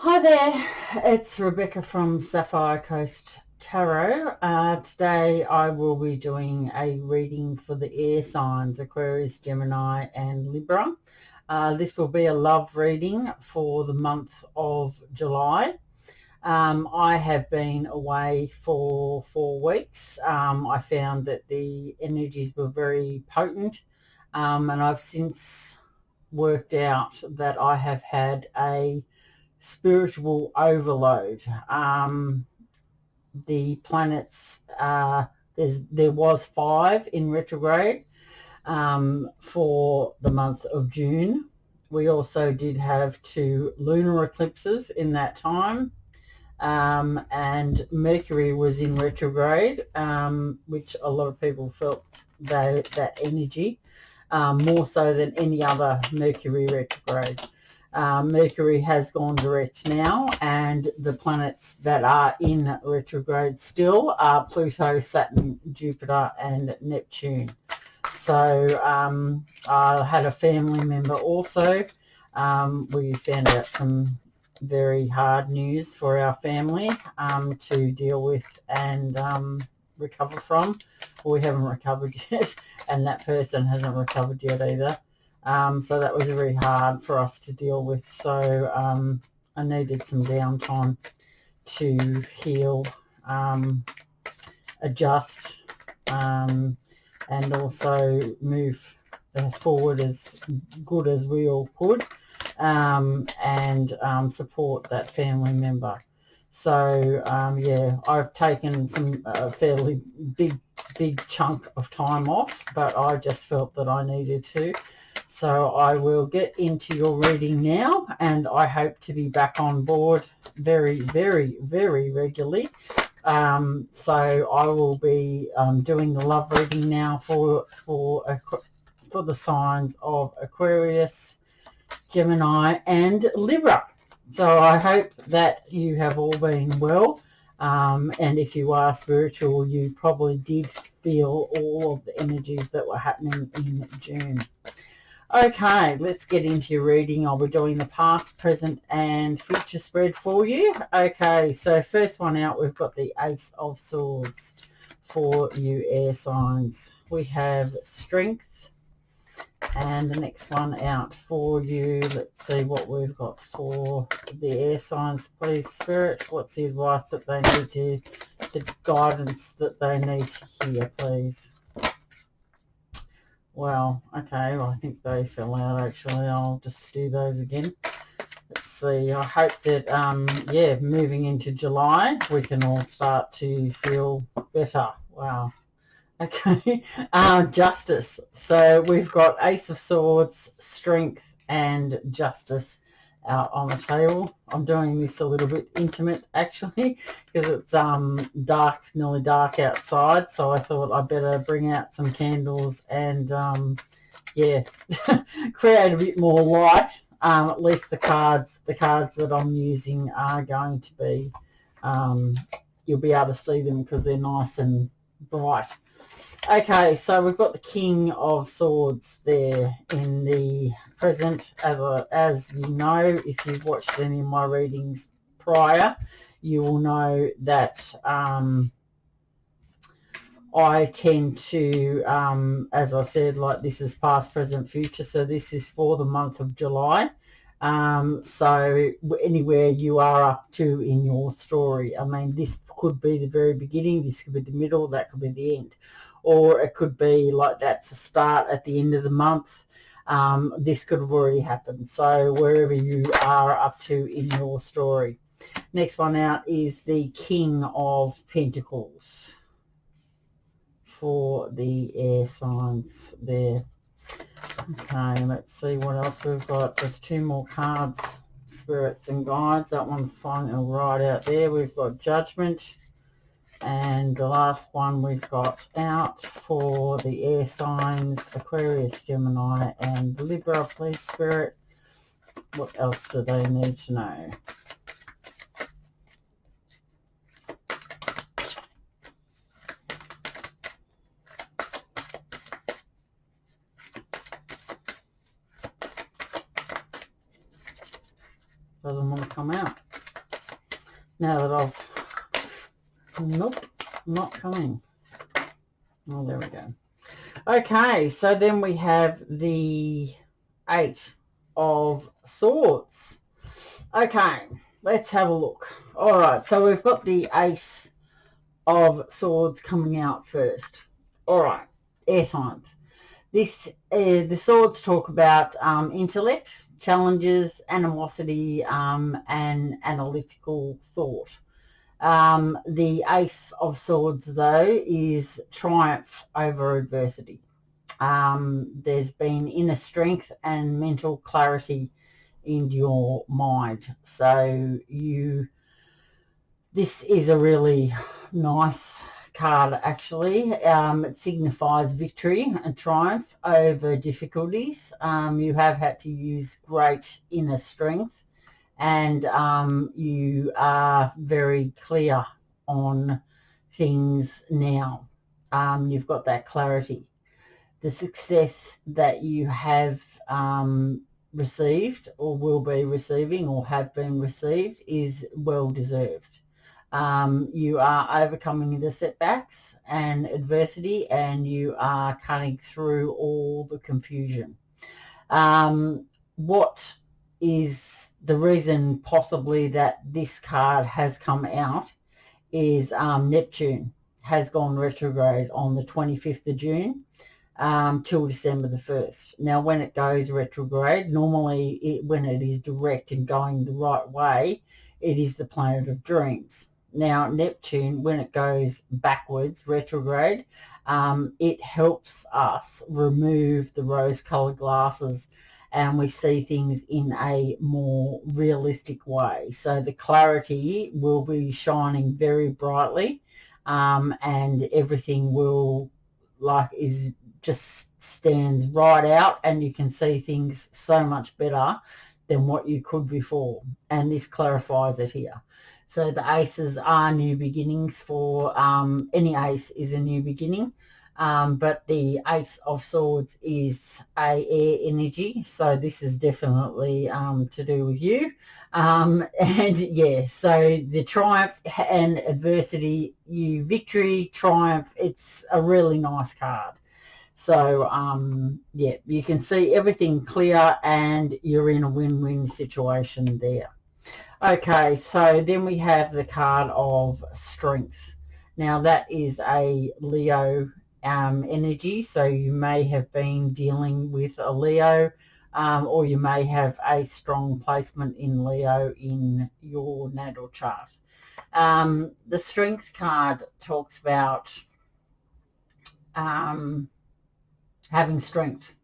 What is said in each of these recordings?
Hi there, it's Rebecca from Sapphire Coast Tarot. Today I will be doing a reading for the air signs, Aquarius, Gemini and Libra. This will be a love reading for the month of July. I have been away for 4 weeks. I found that the energies were very potent, and I've since worked out that I have had a spiritual overload. The planets, there was 5 in retrograde for the month of June. We also did have 2 lunar eclipses in that time, and Mercury was in retrograde, which a lot of people felt that energy more so than any other Mercury retrograde. Mercury has gone direct now, and the planets that are in retrograde still are Pluto, Saturn, Jupiter and Neptune. So I had a family member also. We found out some very hard news for our family to deal with and recover from. We haven't recovered yet, and that person hasn't recovered yet either. So that was very hard for us to deal with. So I needed some downtime to heal, adjust, and also move forward as good as we all could, and support that family member. So yeah, I've taken some fairly big chunk of time off, but I just felt that I needed to. So I will get into your reading now, and I hope to be back on board very regularly. So I will be doing the love reading now for the signs of Aquarius, Gemini and Libra. So I hope that you have all been well, and if you are spiritual, you probably did feel all of the energies that were happening in June. Okay, let's get into your reading. I'll be doing the past, present and future spread for you. Okay, so first one out, we've got the Ace of Swords for you air signs. We have strength, and the next one out for you, let's see what we've got for the air signs. Please, Spirit, what's the advice that they need to, the guidance that they need to hear, please? Well, okay, well, I think they fell out actually. I'll just do those again. Let's see. I hope that, yeah, moving into July, we can all start to feel better. Wow. Okay. Justice. So we've got Ace of Swords, Strength and Justice out on the table. I'm doing this a little bit intimate actually, because it's dark, nearly dark outside, so I thought I'd better bring out some candles and yeah, create a bit more light. At least the cards that I'm using are going to be, you'll be able to see them because they're nice and bright. Okay, so we've got the King of Swords there in the present. As you know, if you've watched any of my readings prior, you will know that I tend to, as I said, like this is past, present, future. So this is for the month of July. So anywhere you are up to in your story. I mean, this could be the very beginning, this could be the middle, that could be the end. Or it could be like that's a start at the end of the month. This could have already happened. So wherever you are up to in your story. Next one out is the King of Pentacles for the air signs there. Okay, let's see what else we've got. There's 2 more cards, spirits and guides. That one final right out there. We've got Judgment. And the last one we've got out for the air signs, Aquarius, Gemini and Libra. Please, Spirit, what else do they need to know? Doesn't want to come out. Now that I've... Nope, not coming. Oh, there we go. Okay, so then we have the Eight of Swords. Okay, let's have a look. All right, so we've got the Ace of Swords coming out first. All right, air signs. The swords talk about intellect, challenges, animosity, and analytical thought. The Ace of Swords, though, is triumph over adversity. There's been inner strength and mental clarity in your mind. So this is a really nice card, actually. It signifies victory and triumph over difficulties. You have had to use great inner strength, and you are very clear on things now. You've got that clarity. The success that you have received or will be receiving or have been received is well deserved. You are overcoming the setbacks and adversity, and you are cutting through all the confusion. What is the reason possibly that this card has come out is Neptune has gone retrograde on the 25th of June till December the 1st. Now, when it goes retrograde, normally when it is direct and going the right way, it is the planet of dreams. Now, Neptune, when it goes backwards, retrograde, it helps us remove the rose-coloured glasses, and we see things in a more realistic way. So the clarity will be shining very brightly, and everything will just stands right out, and you can see things so much better than what you could before. And this clarifies it here. So the aces are new beginnings for any ace is a new beginning. But the Ace of Swords is a air energy, so this is definitely to do with you. And yeah, so the triumph and adversity, victory, triumph, it's a really nice card. So yeah, you can see everything clear, and you're in a win-win situation there. Okay, so then we have the card of Strength. Now that is a Leo energy, so you may have been dealing with a Leo, or you may have a strong placement in Leo in your natal chart. The Strength card talks about having strength.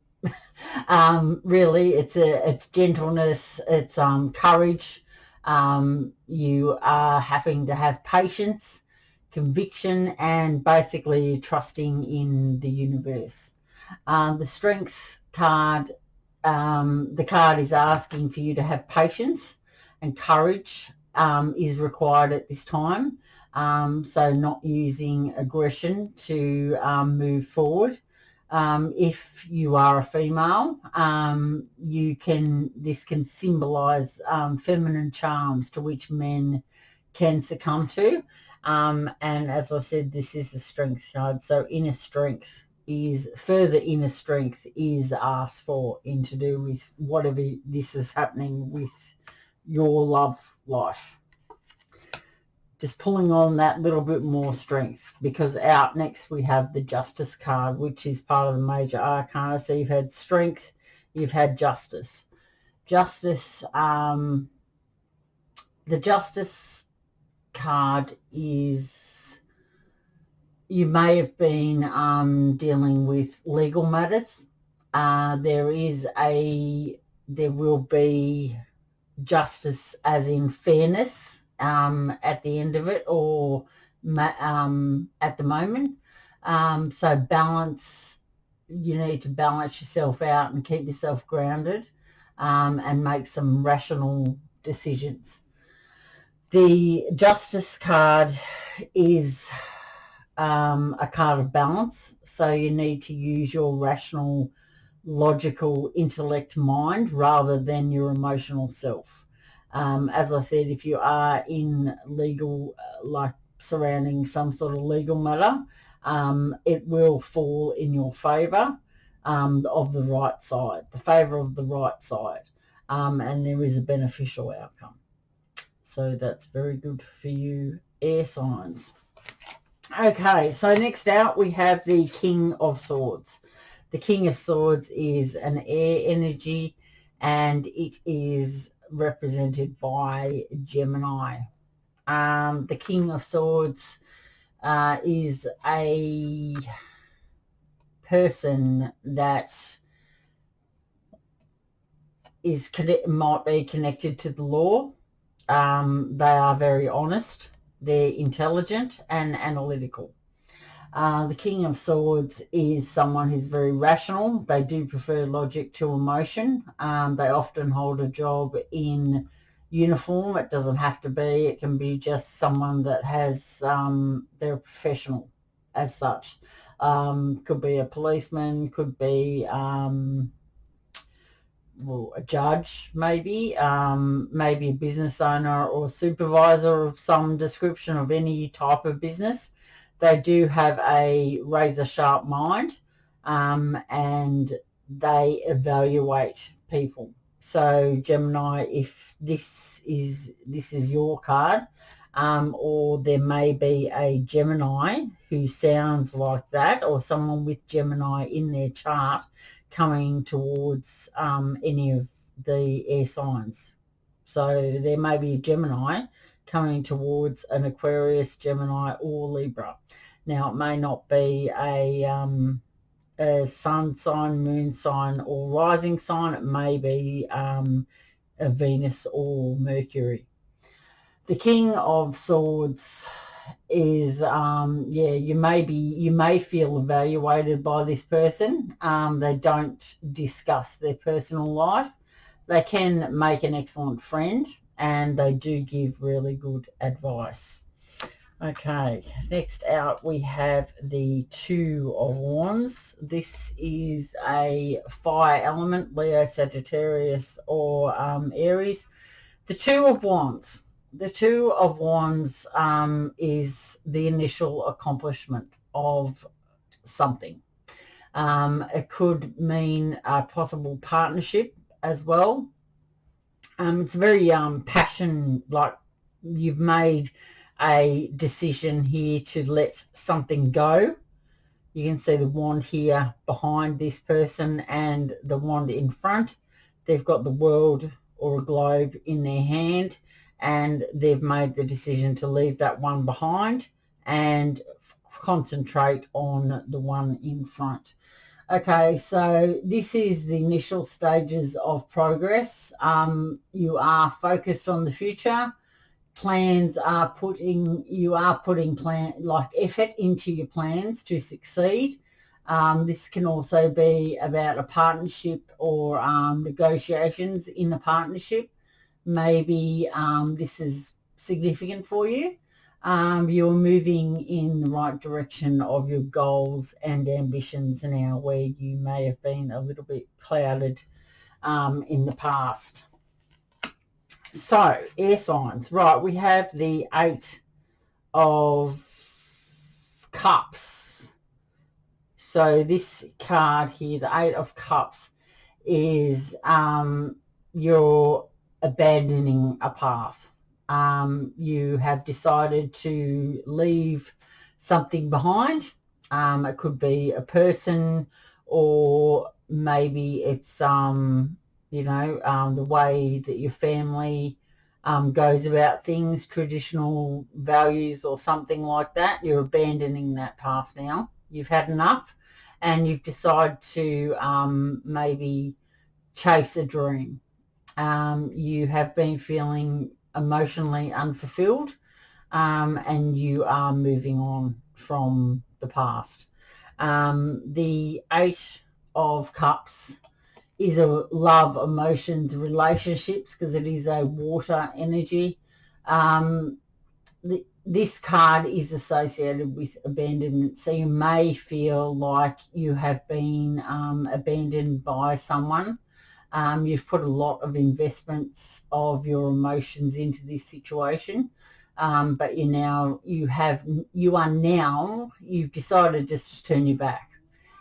Really, it's gentleness, it's courage. You are having to have patience, conviction, and basically trusting in the universe. The Strength card, the card is asking for you to have patience, and courage is required at this time. So not using aggression to move forward. If you are a female, this can symbolize feminine charms to which men can succumb to. And as I said, this is the Strength card. So further inner strength is asked for in to do with whatever this is happening with your love life. Just pulling on that little bit more strength, because out next we have the Justice card, which is part of the major arcana. So you've had strength, you've had justice. Justice, the Justice card is, you may have been dealing with legal matters. There will be justice as in fairness at the end of it, or at the moment. So balance, you need to balance yourself out and keep yourself grounded, and make some rational decisions. The Justice card is a card of balance, so you need to use your rational, logical, intellect mind rather than your emotional self. As I said, if you are in legal, like surrounding some sort of legal matter, it will fall in your favour, of the right side, the favour of the right side, and there is a beneficial outcome. So that's very good for you, air signs. Okay, so next out we have the King of Swords. The King of Swords is an air energy, and it is represented by Gemini. The King of Swords is a person that might be connected to the law. They are very honest. They're intelligent and analytical. The King of Swords is someone who's very rational. They do prefer logic to emotion. They often hold a job in uniform. It doesn't have to be. It can be just someone that has, they're a professional as such. Could be a policeman, could be a judge, maybe a business owner or supervisor of some description of any type of business. They do have a razor sharp mind, and they evaluate people. So Gemini, if this is your card, or there may be a Gemini who sounds like that, or someone with Gemini in their chart coming towards any of the air signs. So there may be a Gemini coming towards an Aquarius, Gemini or Libra. Now it may not be a sun sign, moon sign or rising sign. It may be a Venus or Mercury. The King of Swords is you may feel evaluated by this person. They don't discuss their personal life. They can make an excellent friend, and they do give really good advice. Okay, next out we have the Two of Wands. This is a fire element, Leo, Sagittarius or Aries. The Two of Wands. The Two of Wands is the initial accomplishment of something. It could mean a possible partnership as well. It's very passion, like you've made a decision here to let something go. You can see the wand here behind this person and the wand in front. They've got the world or a globe in their hand, and they've made the decision to leave that one behind and concentrate on the one in front. Okay, so this is the initial stages of progress. You are focused on the future. You are putting effort into your plans to succeed. This can also be about a partnership or negotiations in a partnership. Maybe this is significant for you. You're moving in the right direction of your goals and ambitions now, where you may have been a little bit clouded in the past. So, air signs. Right, we have the Eight of Cups. So this card here, the Eight of Cups, is you're abandoning a path. You have decided to leave something behind. It could be a person, or maybe it's the way that your family goes about things, traditional values or something like that. You're abandoning that path now. You've had enough, and you've decided to maybe chase a dream. You have been feeling emotionally unfulfilled, and you are moving on from the past. The Eight of Cups is a love, emotions, relationships, because it is a water energy. This card is associated with abandonment. So you may feel like you have been abandoned by someone. You've put a lot of investments of your emotions into this situation, but you've decided just to turn your back.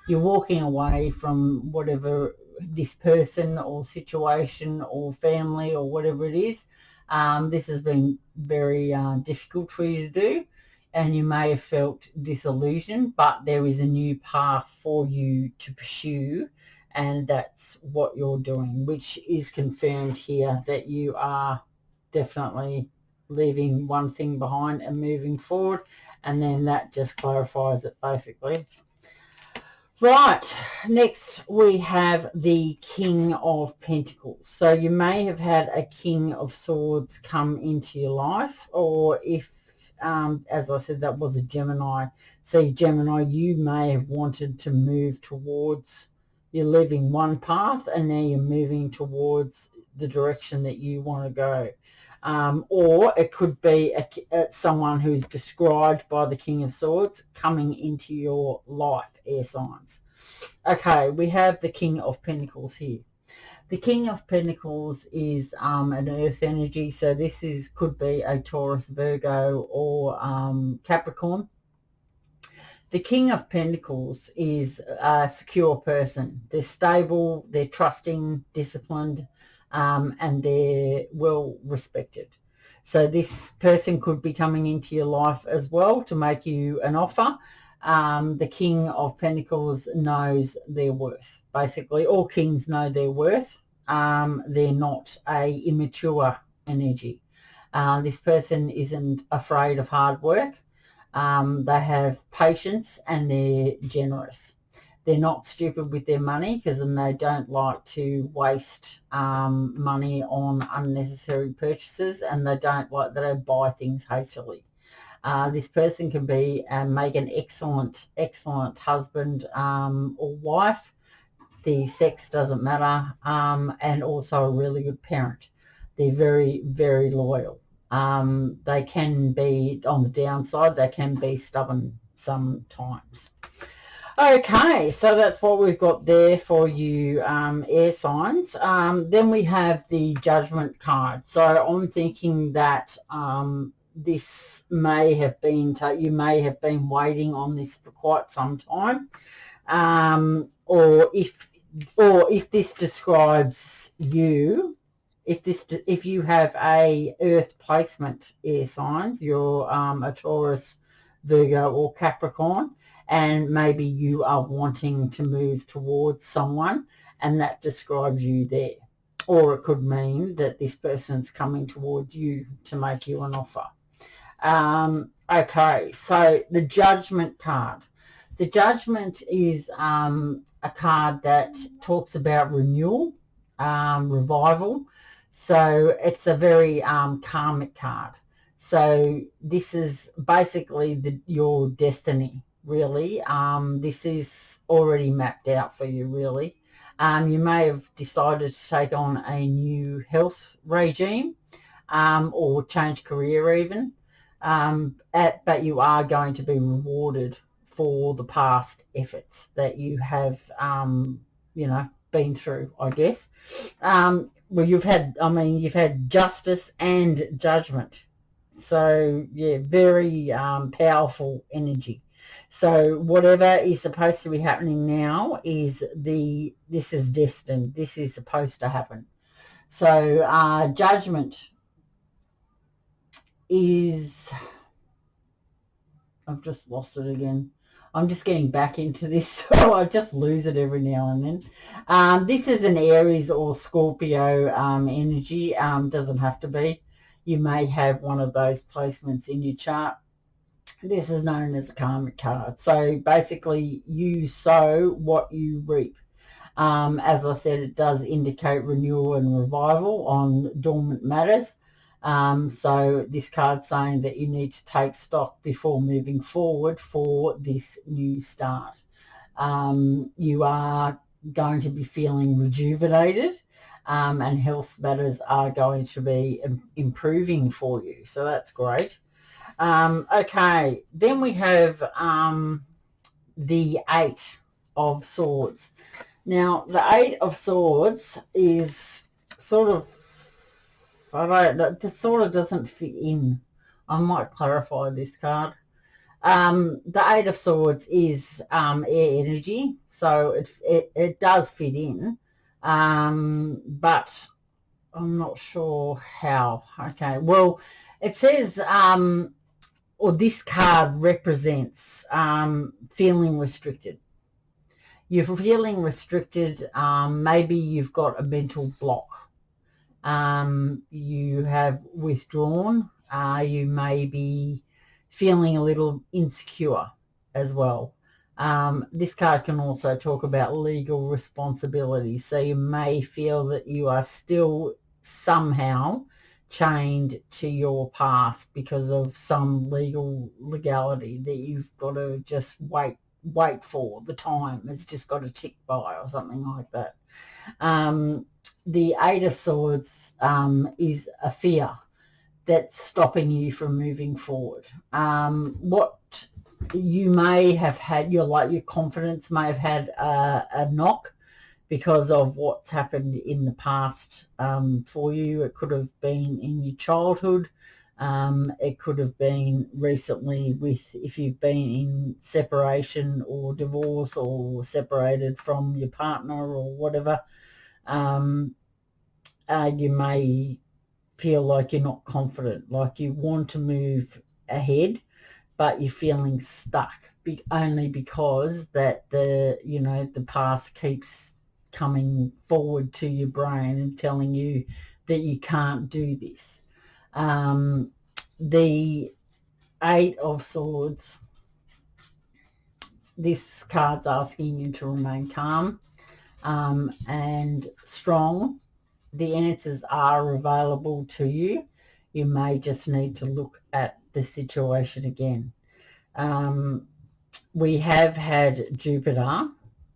You're walking away from whatever this person or situation or family or whatever it is. This has been very difficult for you to do, and you may have felt disillusioned, but there is a new path for you to pursue, and that's what you're doing, which is confirmed here that you are definitely leaving one thing behind and moving forward, and then that just clarifies it basically. Right, next we have the King of Pentacles. So you may have had a King of Swords come into your life, or if, as I said, that was a Gemini. So Gemini, you may have wanted to move towards, you're leaving one path and now you're moving towards the direction that you want to go. Or it could be someone who's described by the King of Swords coming into your life, air signs. Okay, we have the King of Pentacles here. The King of Pentacles is an earth energy, so this could be a Taurus, Virgo, or Capricorn. The King of Pentacles is a secure person. They're stable, they're trusting, disciplined, and they're well respected. So this person could be coming into your life as well to make you an offer. The King of Pentacles knows their worth. Basically, all kings know their worth. They're not a immature energy. This person isn't afraid of hard work. They have patience and they're generous. They're not stupid with their money, because then they don't like to waste money on unnecessary purchases, and they don't buy things hastily. This person can be make an excellent husband or wife. The sex doesn't matter, and also a really good parent. They're very, very loyal. They can be, on the downside, they can be stubborn sometimes. Okay, so that's what we've got there for you, air signs. Then we have the Judgment card. So I'm thinking that this may have been, you may have been waiting on this for quite some time, or if this describes you, if you have a earth placement, air signs, you're a Taurus, Virgo, or Capricorn, and maybe you are wanting to move towards someone, and that describes you there. Or it could mean that this person's coming towards you to make you an offer. Okay, so the Judgment card. The Judgment is a card that talks about renewal, revival. So it's a very karmic card. So this is basically your destiny, really. This is already mapped out for you, really. You may have decided to take on a new health regime, or change career even. But you are going to be rewarded for the past efforts that you have, been through, I guess. Well, you've had justice and judgment. So, yeah, very powerful energy. So whatever is supposed to be happening now this is destined. This is supposed to happen. So judgment is, I've just lost it again. I'm just getting back into this, so I just lose it every now and then. This is an Aries or Scorpio energy. Doesn't have to be. You may have one of those placements in your chart. This is known as a karmic card. So basically, you sow what you reap. As I said, it does indicate renewal and revival on dormant matters. So this card's saying that you need to take stock before moving forward for this new start. You are going to be feeling rejuvenated, and health matters are going to be improving for you. So that's great. Okay, then we have the Eight of Swords. Now, the Eight of Swords is sort of, I don't know, it just sort of doesn't fit in. I might clarify this card. The Eight of Swords is air energy, so it does fit in, but I'm not sure how. Okay, well, it says, or this card represents feeling restricted. You're feeling restricted. Maybe you've got a mental block. You have withdrawn. You may be feeling a little insecure as well. This card can also talk about legal responsibility. So you may feel that you are still somehow chained to your past because of some legality that you've got to just wait for. The time it's just got to tick by or something like that. The Eight of Swords is a fear that's stopping you from moving forward. What you may have had, your confidence may have had a knock because of what's happened in the past for you. It could have been in your childhood. It could have been recently if you've been in separation or divorce or separated from your partner or whatever. You may feel like you're not confident, like you want to move ahead, but you're feeling stuck only because that the past keeps coming forward to your brain and telling you that you can't do this. The Eight of Swords, this card's asking you to remain calm and strong. The answers are available to you. You may just need to look at the situation again. We have had Jupiter.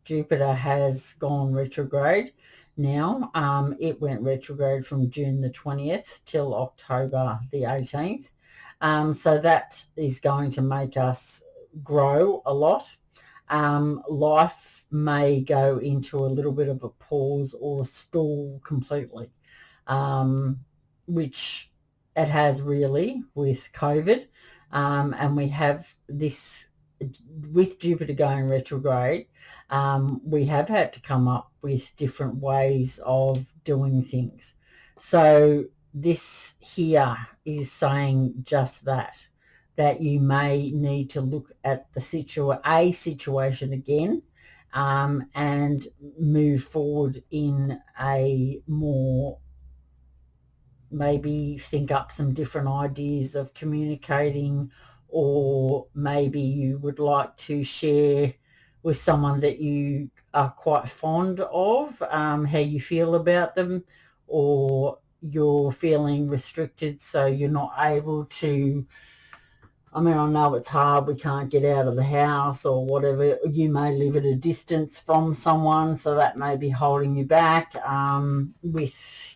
Jupiter has gone retrograde now. It went retrograde from June the 20th till October the 18th. So that is going to make us grow a lot. Life may go into a little bit of a pause or a stall completely, which it has really with COVID. And we have this, with Jupiter going retrograde, we have had to come up with different ways of doing things. So this here is saying just that you may need to look at the situation again, and move forward in a more, maybe think up some different ideas of communicating, or maybe you would like to share with someone that you are quite fond of how you feel about them, or you're feeling restricted so you're not able to, I mean, I know it's hard, we can't get out of the house or whatever. You may live at a distance from someone, so that may be holding you back. With,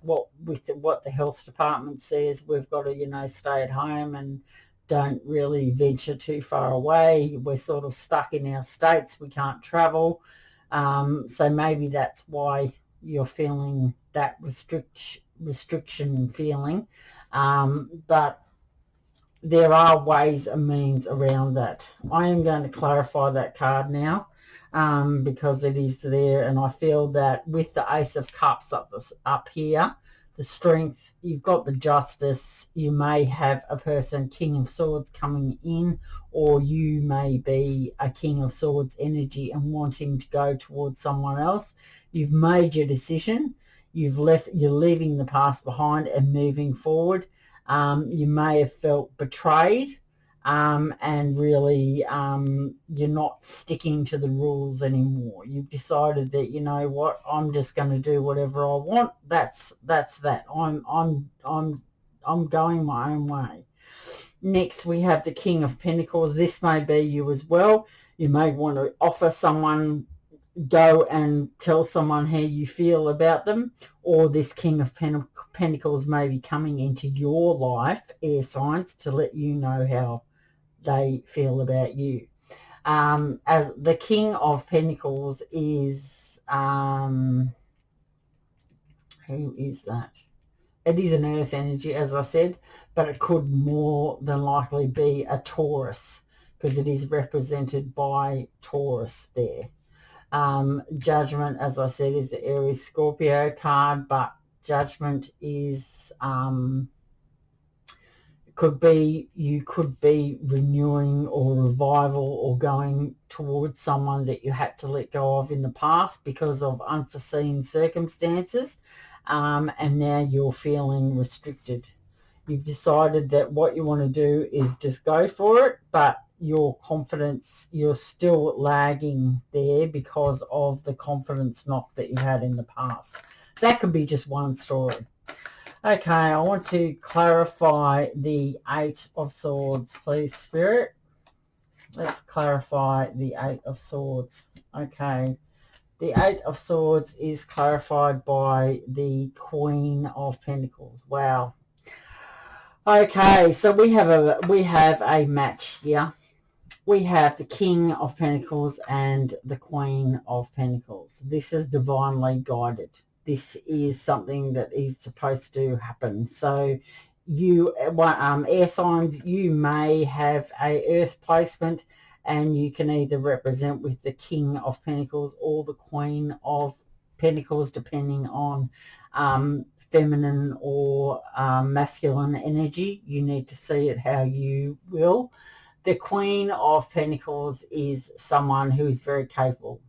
what the health department says, we've got to, stay at home and don't really venture too far away. We're sort of stuck in our states, we can't travel. So maybe that's why you're feeling that restriction feeling. But there are ways and means around that. I am going to clarify that card now, because it is there, and I feel that with the Ace of Cups up here, the Strength, you've got the Justice, you may have a person, King of Swords, coming in, or you may be a King of Swords energy and wanting to go towards someone else. You've made your decision, you're leaving the past behind and moving forward. You may have felt betrayed, and really you're not sticking to the rules anymore. You've decided that, you know what, I'm just going to do whatever I want. That's that. I'm going my own way. Next, we have the King of Pentacles. This may be you as well. You may want to offer someone, go and tell someone how you feel about them, or this King of Pentacles may be coming into your life, air signs, to let you know how they feel about you. As the King of Pentacles is who is that? It is an earth energy, as I said, but it could more than likely be a Taurus, because it is represented by Taurus there. Judgment, as I said, is the Aries Scorpio card, but Judgment is you could be renewing or revival or going towards someone that you had to let go of in the past because of unforeseen circumstances, and now you're feeling restricted. You've decided that what you want to do is just go for it, but your confidence, you're still lagging there because of the confidence knock that you had in the past. That could be just one story. Okay, I want to clarify the Eight of Swords, please, Spirit. Let's clarify the Eight of Swords. Okay, the Eight of Swords is clarified by the Queen of Pentacles. Wow. Okay, so we have a match here. We have the King of Pentacles and the Queen of Pentacles. This is divinely guided. This is something that is supposed to happen. So you, air signs, you may have a earth placement, and you can either represent with the King of Pentacles or the Queen of Pentacles, depending on feminine or masculine energy. You need to see it how you will. The Queen of Pentacles is someone who is very capable.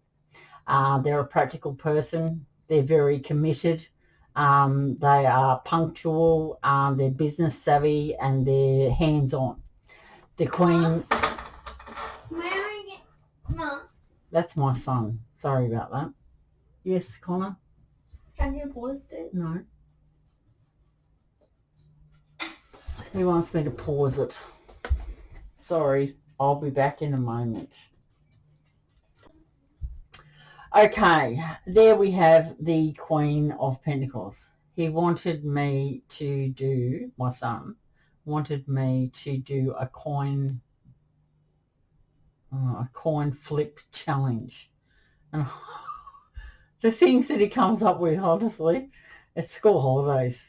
They're a practical person. They're very committed. They are punctual. They're business savvy, and they're hands-on. The Queen... Mom. That's my son. Sorry about that. Yes, Connor? Can you pause it? No. He wants me to pause it. Sorry, I'll be back in a moment. Okay, there we have the Queen of Pentacles. He wanted me to do, my son wanted me to do a coin flip challenge. And the things that he comes up with, honestly, it's school holidays.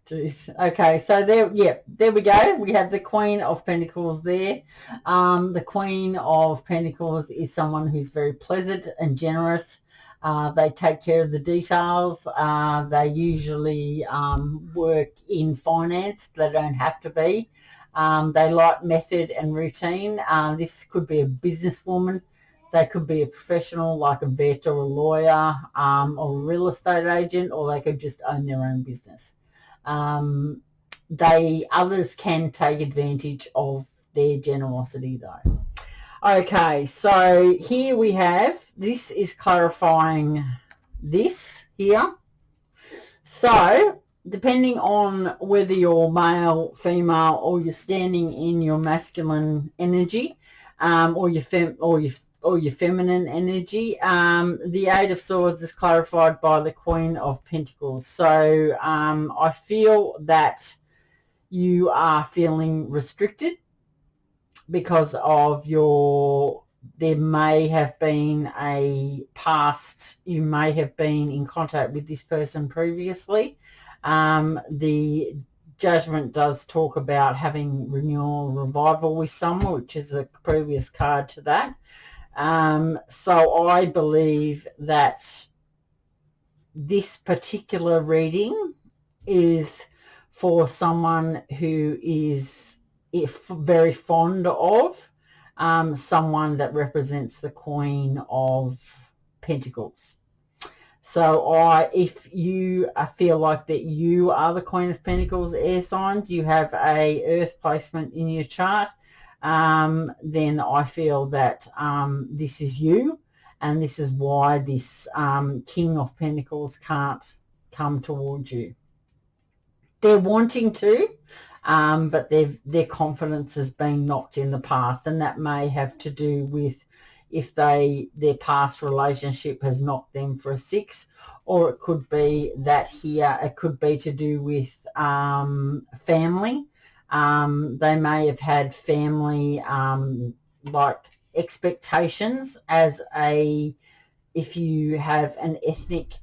Jeez. Okay, so there we go. We have the Queen of Pentacles there. The Queen of Pentacles is someone who's very pleasant and generous. They take care of the details. They usually work in finance. They don't have to be. They like method and routine. This could be a businesswoman. They could be a professional like a vet or a lawyer or a real estate agent, or they could just own their own business. Others can take advantage of their generosity though. Okay, so here we have, this is clarifying this here. So depending on whether you're male, female, or you're standing in your masculine energy, or your feminine energy, the Eight of Swords is clarified by the Queen of Pentacles. So I feel that you are feeling restricted because of there may have been a past, you may have been in contact with this person previously. The Judgment does talk about having renewal revival with someone, which is a previous card to that. So I believe that this particular reading is for someone who is very fond of someone that represents the Queen of Pentacles. So if you feel like that you are the Queen of Pentacles, air signs, you have a earth placement in your chart, then I feel that this is you, and this is why this King of Pentacles can't come towards you. They're wanting to, but their confidence has been knocked in the past, and that may have to do with if their past relationship has knocked them for a 6, or it could be that here it could be to do with family. They may have had family like expectations as a if you have an ethnic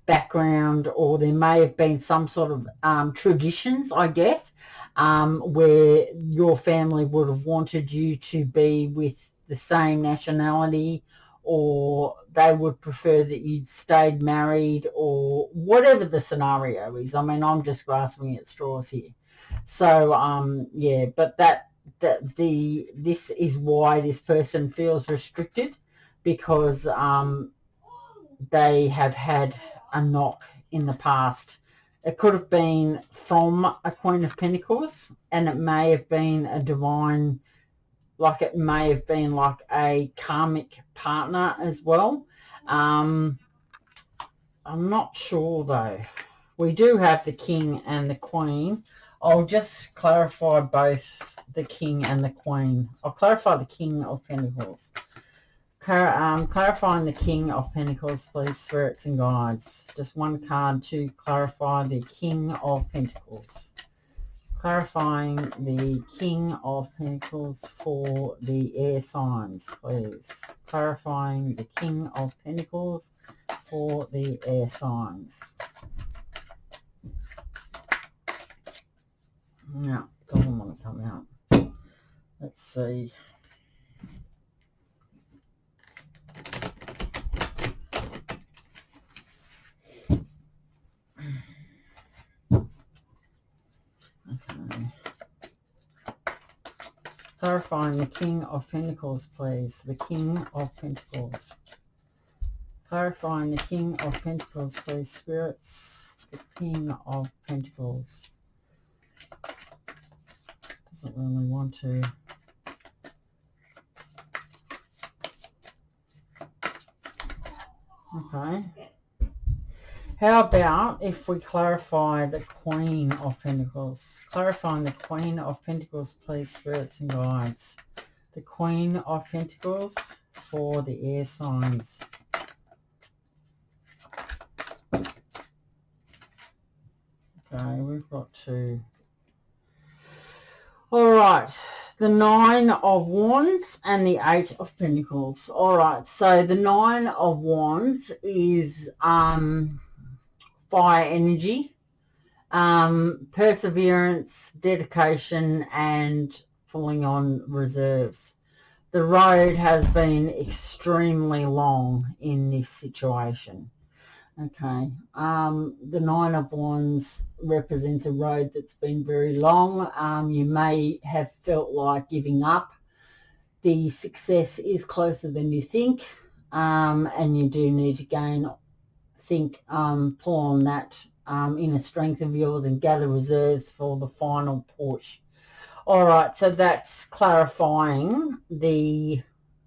background, or there may have been some sort of traditions, I guess, where your family would have wanted you to be with the same nationality, or they would prefer that you'd stayed married, or whatever the scenario is. I mean, I'm just grasping at straws here. So yeah, but this is why this person feels restricted, because they have had a knock in the past. It could have been from a Queen of Pentacles, and it may have been a divine, like it may have been like a karmic partner as well. I'm not sure though. We do have the King and the Queen. I'll just clarify both the King and the Queen. I'll clarify the King of Pentacles. Clarifying the King of Pentacles, please, spirits and guides. Just one card to clarify the King of Pentacles. Clarifying the King of Pentacles for the air signs, please. Clarifying the King of Pentacles for the air signs. No, doesn't want to come out. Let's see. Okay. Clarifying the King of Pentacles, please. The King of Pentacles. Clarifying the King of Pentacles, please, spirits. The King of Pentacles. Doesn't really want to. Okay. How about if we clarify the Queen of Pentacles? Clarifying the Queen of Pentacles, please, spirits and guides. The Queen of Pentacles for the air signs. Okay, we've got to... All right, the Nine of Wands and the Eight of Pentacles. All right, so the Nine of Wands is fire energy, perseverance, dedication, and pulling on reserves. The road has been extremely long in this situation. Okay, the Nine of Wands represents a road that's been very long. You may have felt like giving up. The success is closer than you think, and you do need to pull on that inner strength of yours and gather reserves for the final push. All right, so that's clarifying the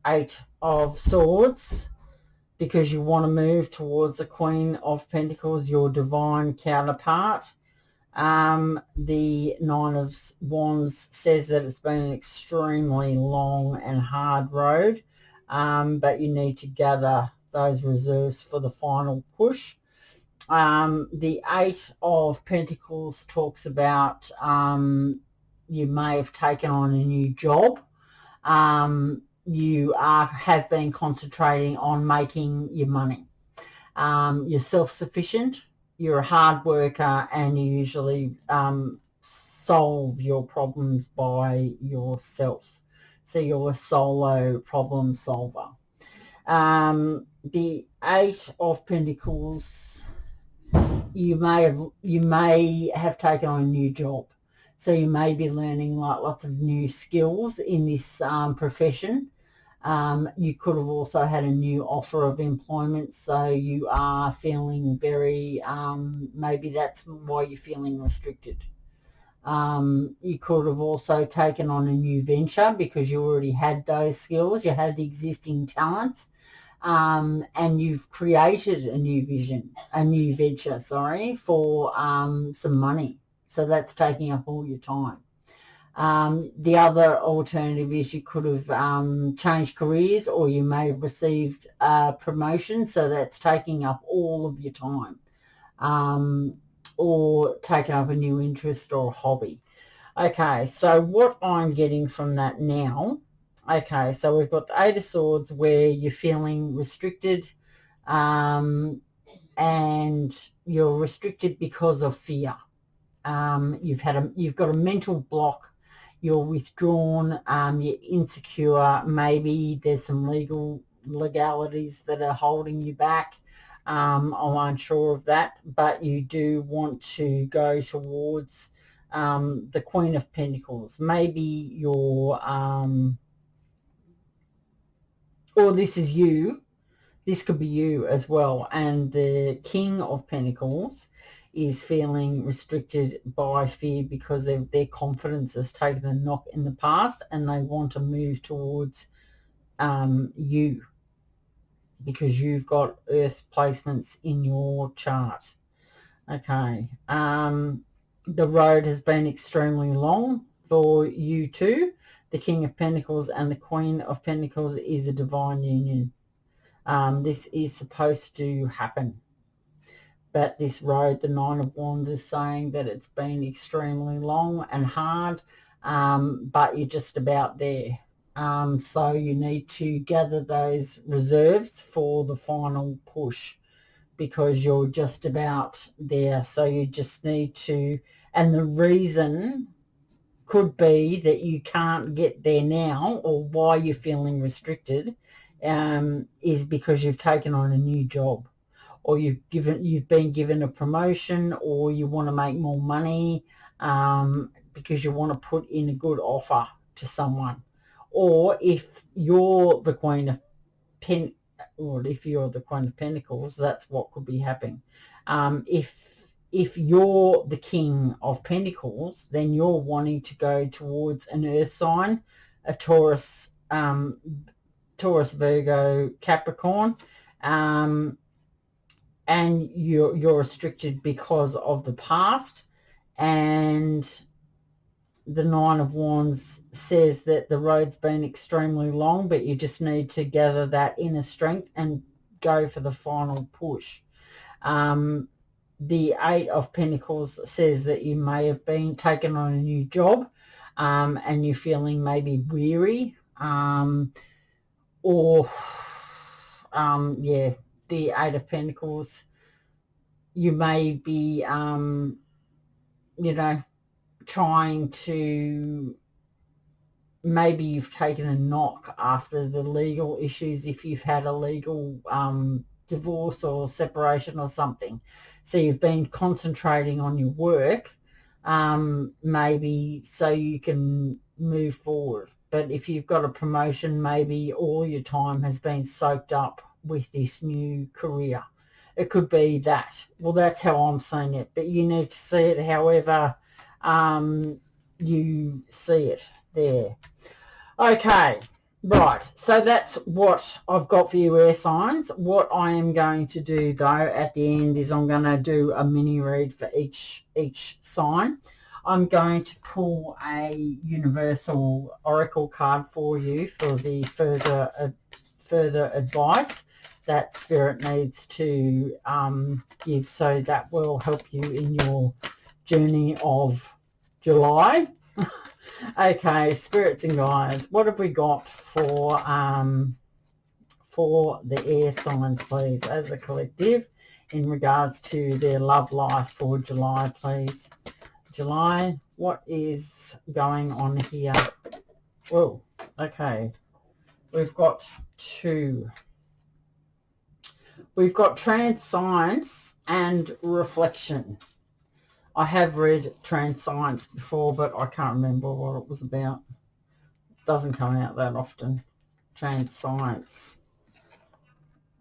Eight of Swords, because you want to move towards the Queen of Pentacles, your divine counterpart. The Nine of Wands says that it's been an extremely long and hard road, but you need to gather those reserves for the final push. The Eight of Pentacles talks about you may have taken on a new job. You have been concentrating on making your money. You're self-sufficient, you're a hard worker, and you usually solve your problems by yourself. So you're a solo problem solver. The Eight of Pentacles, you may have taken on a new job. So you may be learning like lots of new skills in this profession. You could have also had a new offer of employment, so you are feeling very, maybe that's why you're feeling restricted. You could have also taken on a new venture because you already had those skills, you had the existing talents, and you've created a new venture, for some money. So that's taking up all your time. The other alternative is you could have changed careers, or you may have received a promotion, so that's taking up all of your time, or taking up a new interest or hobby. Okay, so what I'm getting from that now, okay, so we've got the Eight of Swords where you're feeling restricted. and you're restricted because of fear. You've got a mental block. You're withdrawn. You're insecure. Maybe there's some legalities that are holding you back. I'm unsure of that, but you do want to go towards the Queen of Pentacles. Maybe you're, or this is you. This could be you as well. And the King of Pentacles is feeling restricted by fear because their confidence has taken a knock in the past, and they want to move towards you because you've got earth placements in your chart. Okay. The road has been extremely long for you too. The King of Pentacles and the Queen of Pentacles is a divine union. This is supposed to happen. But this road, the Nine of Wands, is saying that it's been extremely long and hard, but you're just about there. So you need to gather those reserves for the final push because you're just about there. So you just need to, and the reason could be that you can't get there now, or why you're feeling restricted, is because you've taken on a new job, or you've been given a promotion, or you want to make more money, because you want to put in a good offer to someone. Or if you're the Queen of Pentacles, that's what could be happening. If you're the King of Pentacles, then you're wanting to go towards an earth sign, a Taurus, Virgo, Capricorn, and you're restricted because of the past. And the Nine of Wands says that the road's been extremely long, but you just need to gather that inner strength and go for the final push. The Eight of Pentacles says that you may have been taken on a new job, and you're feeling maybe weary, or the Eight of Pentacles, you may be trying to, maybe you've taken a knock after the legal issues, if you've had a legal divorce or separation or something. So you've been concentrating on your work, maybe so you can move forward. But if you've got a promotion, maybe all your time has been soaked up with this new career. It could be that. Well, that's how I'm seeing it. But you need to see it however you see it there. Okay, right. So that's what I've got for you, air signs. What I am going to do, though, at the end is I'm going to do a mini read for each sign. I'm going to pull a universal oracle card for you for the further advice that Spirit needs to give, so that will help you in your journey of July. Okay, spirits and guides, what have we got for the air signs, please, as a collective, in regards to their love life for July, please? July, what is going on here? Whoa, okay, we've got two. We've got Trans-Science and Reflection. I have read Trans-Science before, but I can't remember what it was about. It doesn't come out that often. Trans-Science.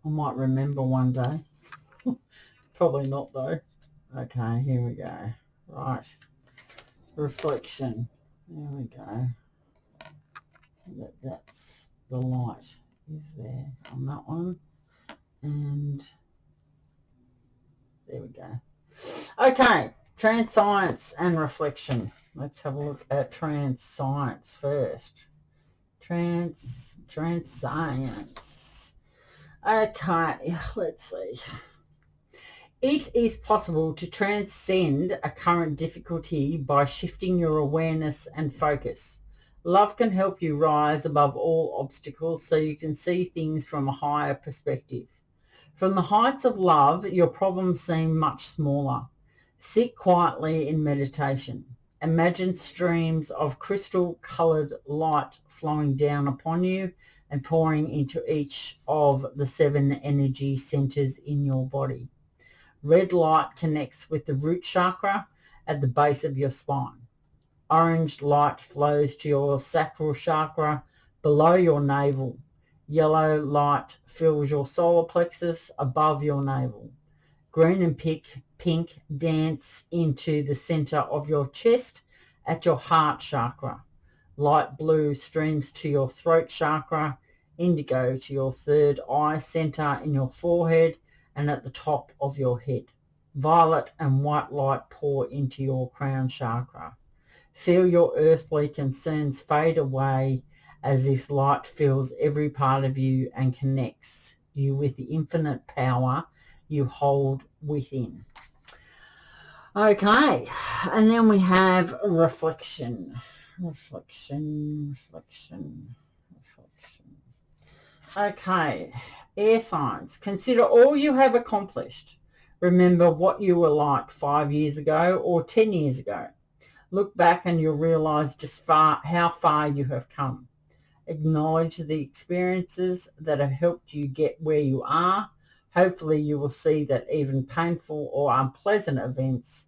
I might remember one day. Probably not, though. Okay, here we go. Right. Reflection. There we go. That's the light is there on that one. And there we go. Okay, Trans-Science and Reflection. Let's have a look at Trans-Science first. Trans-Science. Okay, let's see. It is possible to transcend a current difficulty by shifting your awareness and focus. Love can help you rise above all obstacles so you can see things from a higher perspective. From the heights of love, your problems seem much smaller. Sit quietly in meditation. Imagine streams of crystal-coloured light flowing down upon you and pouring into each of the 7 energy centres in your body. Red light connects with the root chakra at the base of your spine. Orange light flows to your sacral chakra below your navel. Yellow light fills your solar plexus above your navel. Green and pink dance into the center of your chest at your heart chakra. Light blue streams to your throat chakra. Indigo to your third eye center in your forehead and at the top of your head. Violet and white light pour into your crown chakra. Feel your earthly concerns fade away as this light fills every part of you and connects you with the infinite power you hold within. Okay, and then we have reflection. Okay, air signs. Consider all you have accomplished. Remember what you were like 5 years ago or 10 years ago. Look back and you'll realise just how far you have come. Acknowledge the experiences that have helped you get where you are. Hopefully you will see that even painful or unpleasant events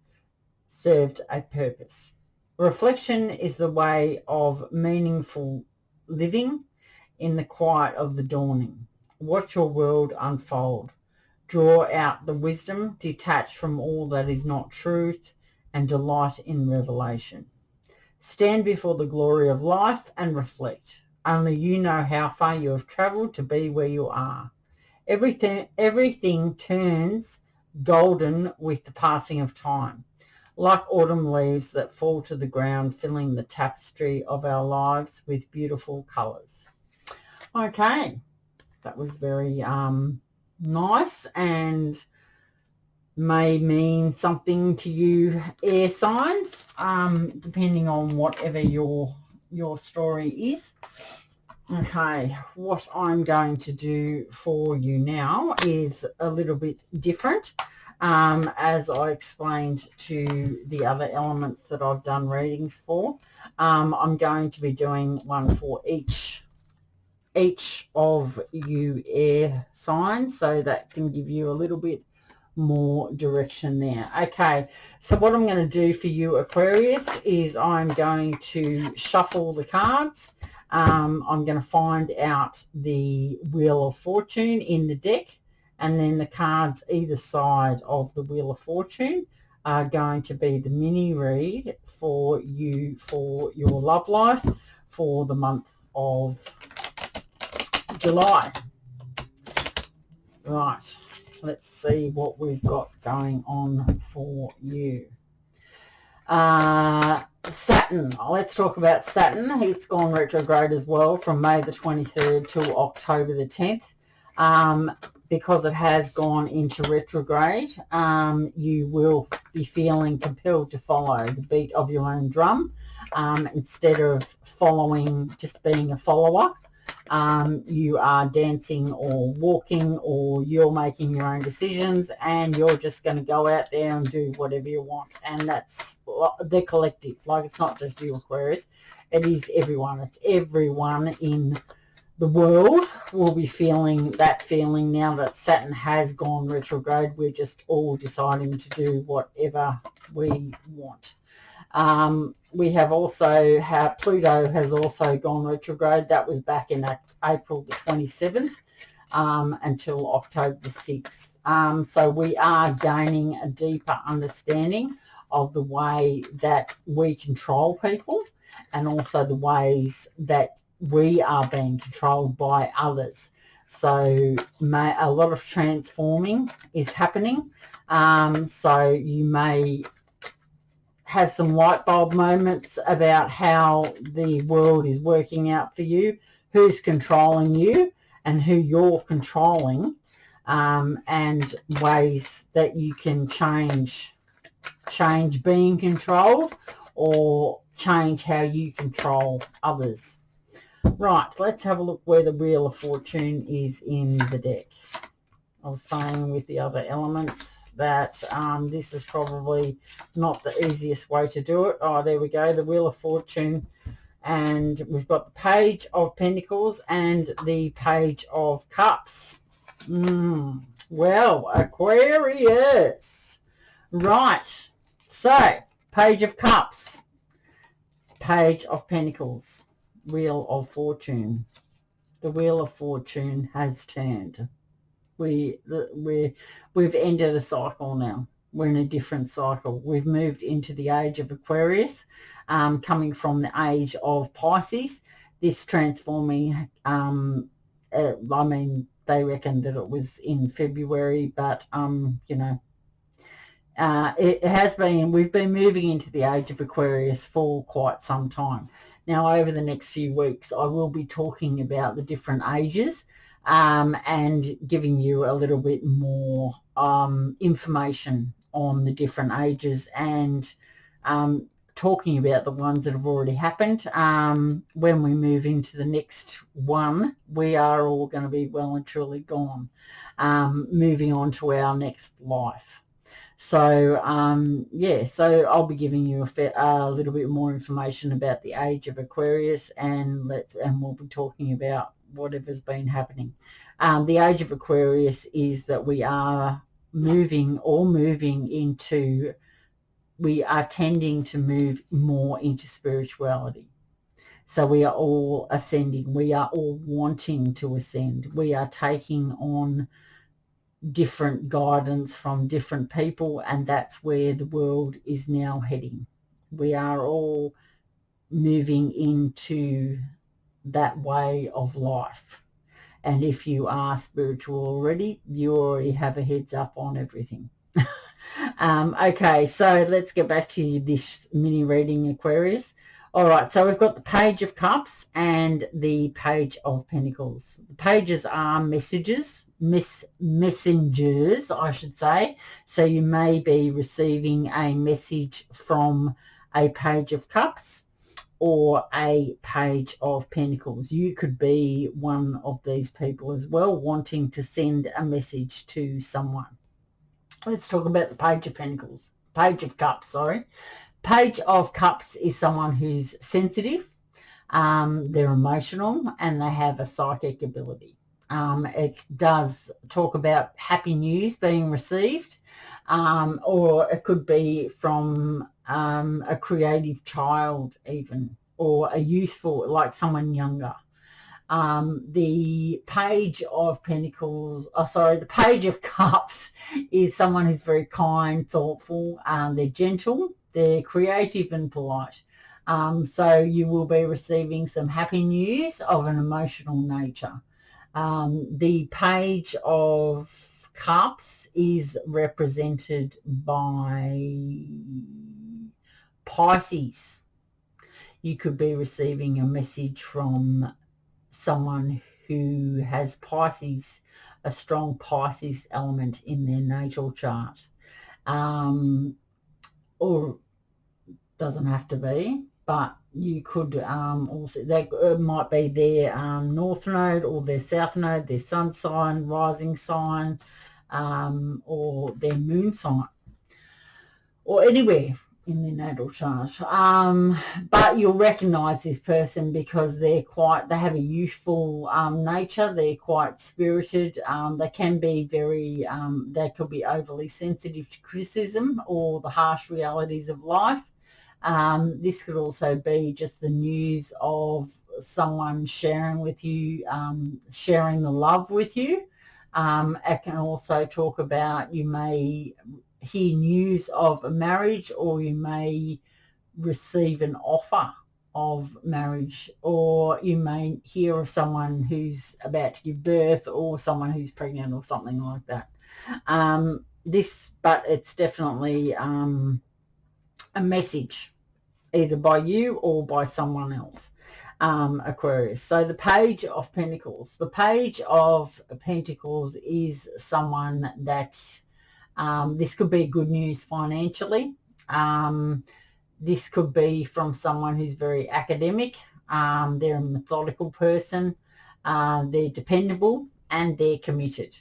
served a purpose. Reflection is the way of meaningful living in the quiet of the dawning. Watch your world unfold. Draw out the wisdom detached from all that is not truth and delight in revelation. Stand before the glory of life and reflect. Only you know how far you have travelled to be where you are. Everything turns golden with the passing of time, like autumn leaves that fall to the ground, filling the tapestry of our lives with beautiful colours. Okay, that was very nice and may mean something to you air signs, depending on whatever your story is. Okay, what I'm going to do for you now is a little bit different, as I explained to the other elements that I've done readings for. I'm going to be doing one for each of you air signs, so that can give you a little bit more direction there. Okay, so what I'm going to do for you Aquarius is I'm going to shuffle the cards. I'm going to find out the Wheel of Fortune in the deck, and then the cards either side of the Wheel of Fortune are going to be the mini read for you for your love life for the month of July. Right, let's see what we've got going on for you. Saturn. Let's talk about Saturn. It's gone retrograde as well from May the 23rd to October the 10th. Because it has gone into retrograde, you will be feeling compelled to follow the beat of your own drum, instead of following, just being a follower. You are dancing or walking, or you're making your own decisions, and you're just going to go out there and do whatever you want. And that's the collective. Like, it's not just you Aquarius, it is everyone. It's everyone in the world will be feeling that feeling now that Saturn has gone retrograde. We're just all deciding to do whatever we want. We have also Pluto has also gone retrograde. That was back in April the 27th until October the 6th. So we are gaining a deeper understanding of the way that we control people, and also the ways that we are being controlled by others. So a lot of transforming is happening. So you may have some light bulb moments about how the world is working out for you, who's controlling you and who you're controlling, and ways that you can change being controlled or change how you control others. Right, let's have a look where the Wheel of Fortune is in the deck. I was saying with the other elements that this is probably not the easiest way to do it. Oh, there we go, the Wheel of Fortune. And we've got the Page of Pentacles and the Page of Cups. Well, Aquarius. Right. So, Page of Cups, Page of Pentacles, Wheel of Fortune. The Wheel of Fortune has turned. We've ended a cycle now. We're in a different cycle. We've moved into the age of Aquarius, coming from the age of Pisces. This transforming, I mean, they reckon that it was in February, but, you know, it has been, we've been moving into the age of Aquarius for quite some time. Now, over the next few weeks, I will be talking about the different ages, and giving you a little bit more information on the different ages, and talking about the ones that have already happened. When we move into the next one, we are all going to be well and truly gone, moving on to our next life. So, yeah, so I'll be giving you a little bit more information about the age of Aquarius, and we'll be talking about whatever's been happening. The age of Aquarius is that we are moving into, we are tending to move more into spirituality. So we are all ascending. We are all wanting to ascend. We are taking on different guidance from different people, and that's where the world is now heading. We are all moving into that way of life. And if you are spiritual already, you already have a heads up on everything. Okay, so let's get back to this mini reading, Aquarius. All right, so we've got the Page of Cups and the Page of Pentacles. The pages are messengers, I should say. So you may be receiving a message from a Page of Cups or a Page of Pentacles. You could be one of these people as well, wanting to send a message to someone. Let's talk about the Page of Pentacles. Page of Cups, sorry. Page of Cups is someone who's sensitive, they're emotional, and they have a psychic ability. It does talk about happy news being received, or it could be from a creative child even, or a youthful, like someone younger. The Page of Pentacles, the Page of Cups is someone who's very kind, thoughtful, they're gentle, they're creative and polite. So you will be receiving some happy news of an emotional nature. The Page of Cups is represented by Pisces. You could be receiving a message from someone who has Pisces, a strong Pisces element in their natal chart. Or doesn't have to be, but you could also, that might be their north node or their south node, their sun sign, rising sign, or their moon sign, or anywhere in their natal chart. But you'll recognize this person because they have a youthful nature. They're quite spirited. They can be very, they could be overly sensitive to criticism or the harsh realities of life. This could also be just the news of someone sharing with you, sharing the love with you. It can also talk about, you may hear news of a marriage, or you may receive an offer of marriage, or you may hear of someone who's about to give birth, or someone who's pregnant, or something like that. But it's definitely a message either by you or by someone else, Aquarius. So the Page of Pentacles. The Page of Pentacles is someone that, this could be good news financially. This could be from someone who's very academic. They're a methodical person. They're dependable and they're committed.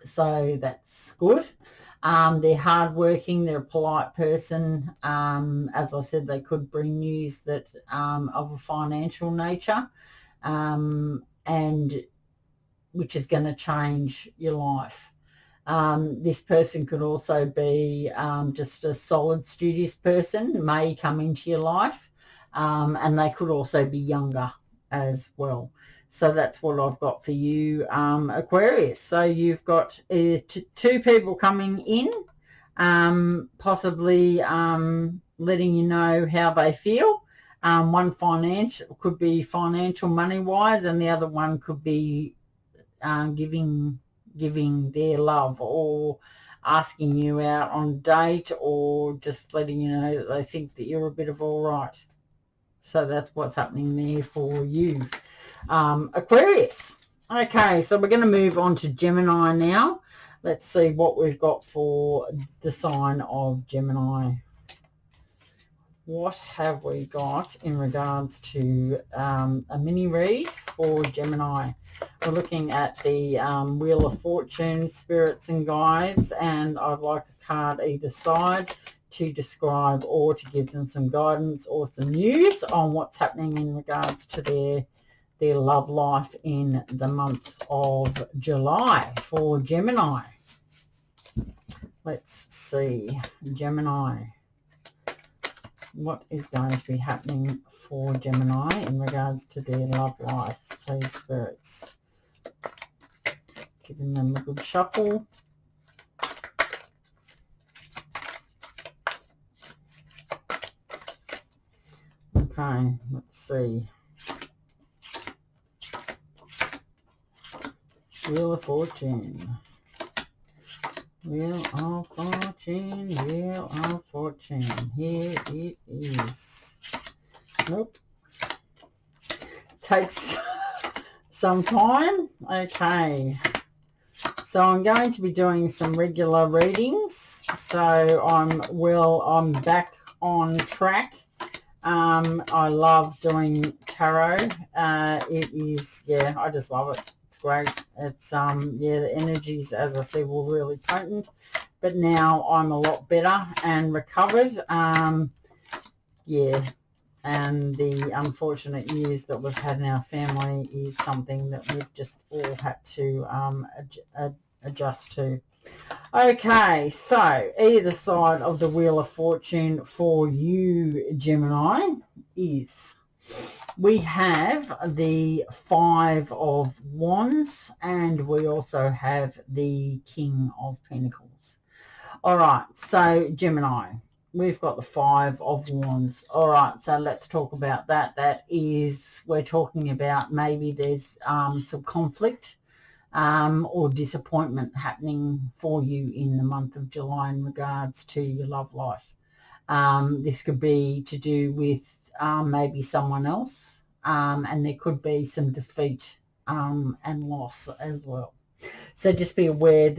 So that's good. They're hardworking, they're a polite person. As I said, they could bring news that of a financial nature, and which is going to change your life. This person could also be just a solid, studious person, may come into your life, and they could also be younger as well. So that's what I've got for you, Aquarius. So you've got two people coming in, possibly letting you know how they feel. One financial could be financial, money-wise, and the other one could be giving their love, or asking you out on a date, or just letting you know that they think that you're a bit of all right. So that's what's happening there for you, Aquarius. Okay, so we're going to move on to Gemini now. Let's see what we've got for the sign of Gemini. What have we got in regards to a mini read for Gemini? We're looking at the Wheel of Fortune, Spirits and Guides, and I'd like a card either side to describe or to give them some guidance or some news on what's happening in regards to their love life in the month of July for Gemini. Let's see, Gemini. What is going to be happening for Gemini in regards to their love life, please, spirits? Giving them a good shuffle. Okay, let's see. Wheel of Fortune. Wheel of Fortune, Wheel of Fortune. Here it is. Nope. Takes some time. Okay. So I'm going to be doing some regular readings. So I'm back on track. I love doing tarot. It is, yeah, I just love it. Great. It's yeah, the energies, as I said, were really potent, but now I'm a lot better and recovered. Yeah, and the unfortunate news that we've had in our family is something that we've just all had to adjust to. Okay, so either side of the Wheel of Fortune for you, Gemini, is we have the Five of Wands, and we also have the King of Pentacles. All right, so Gemini, we've got the Five of Wands. All right, so let's talk about that. That is, we're talking about maybe there's some conflict or disappointment happening for you in the month of July in regards to your love life. This could be to do with maybe someone else, and there could be some defeat and loss as well. So just be aware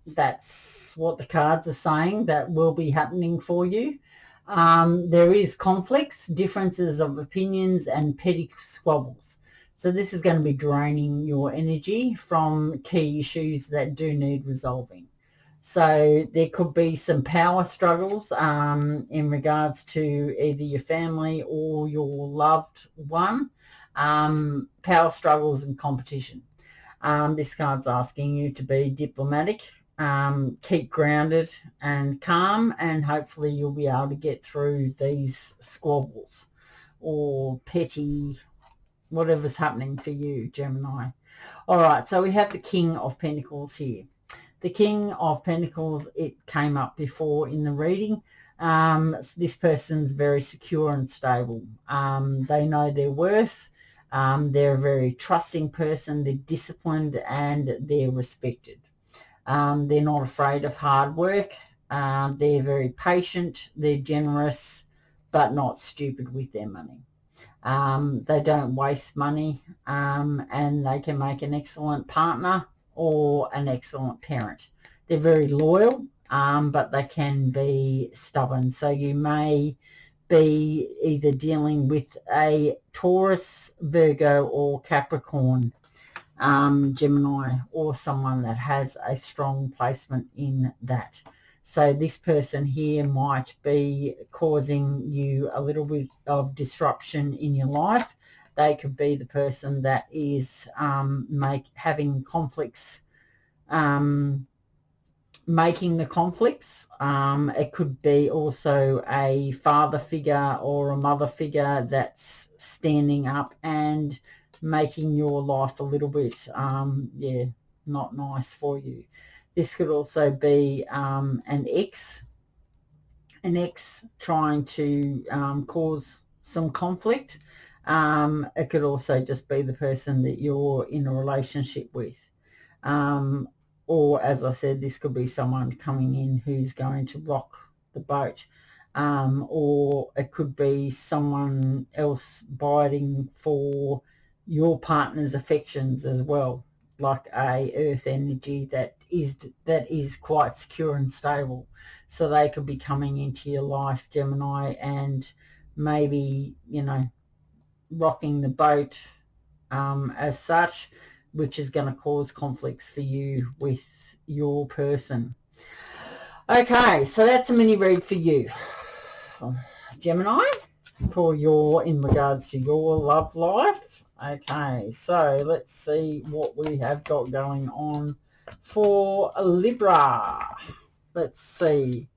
that's what the cards are saying that will be happening for you. There is conflicts, differences of opinions, and petty squabbles. So this is going to be draining your energy from key issues that do need resolving. So there could be some power struggles in regards to either your family or your loved one, power struggles and competition. This card's asking you to be diplomatic, keep grounded and calm, and hopefully you'll be able to get through these squabbles or petty, whatever's happening for you, Gemini. All right, so we have the King of Pentacles here. The King of Pentacles, it came up before in the reading. This person's very secure and stable. They know their worth. They're a very trusting person. They're disciplined and they're respected. They're not afraid of hard work. They're very patient. They're generous, but not stupid with their money. They don't waste money, and they can make an excellent partner or an excellent parent. They're very loyal, but they can be stubborn. So you may be either dealing with a Taurus, Virgo, or Capricorn Gemini, or someone that has a strong placement in that. So this person here might be causing you a little bit of disruption in your life. They could be the person that is having conflicts, making the conflicts. It could be also a father figure or a mother figure that's standing up and making your life a little bit, not nice for you. This could also be an ex trying to cause some conflict. It could also just be the person that you're in a relationship with. Or, as I said, this could be someone coming in who's going to rock the boat. Or it could be someone else biting for your partner's affections as well, like a earth energy that is quite secure and stable. So they could be coming into your life, Gemini, and maybe, rocking the boat as such, which is going to cause conflicts for you with your person. Okay, so that's a mini read for you, Gemini, in regards to your love life. Okay, so let's see what we have got going on for Libra. Let's see,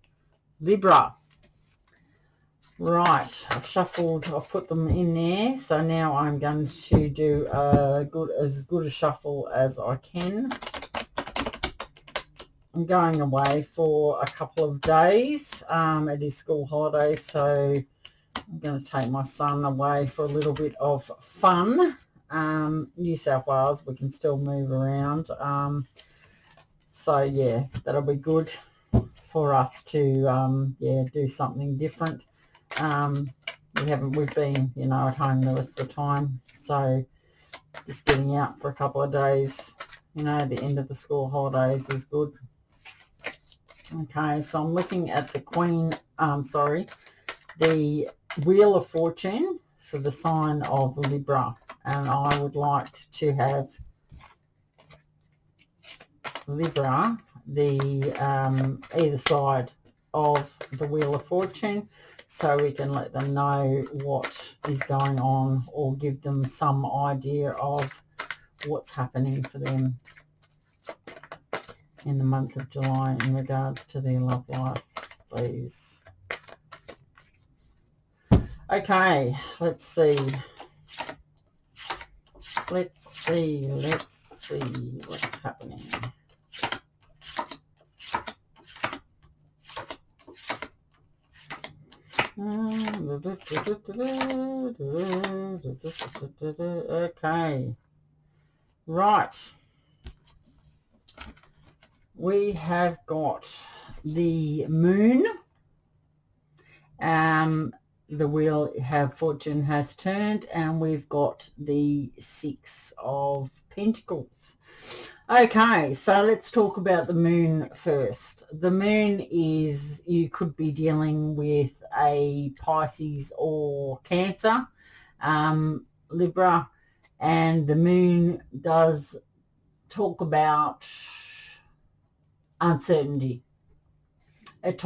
Libra. Right, I've put them in there, so now I'm going to do as good a shuffle as I can. I'm going away for a couple of days. It is school holidays, so I'm going to take my son away for a little bit of fun. New South Wales, we can still move around. So yeah, that'll be good for us to do something different. We've been, at home the rest of the time, so just getting out for a couple of days, at the end of the school holidays is good. Okay, so I'm looking at the the Wheel of Fortune for the sign of Libra, and I would like to have Libra either side of the Wheel of Fortune, so we can let them know what is going on or give them some idea of what's happening for them in the month of July in regards to their love life, please. Okay, let's see what's happening. Okay, right, we have got the moon. The wheel of fortune has turned, and we've got the 6 of Pentacles. Okay, so let's talk about the moon first. The moon is, you could be dealing with a Pisces or Cancer, Libra, and the moon does talk about uncertainty. It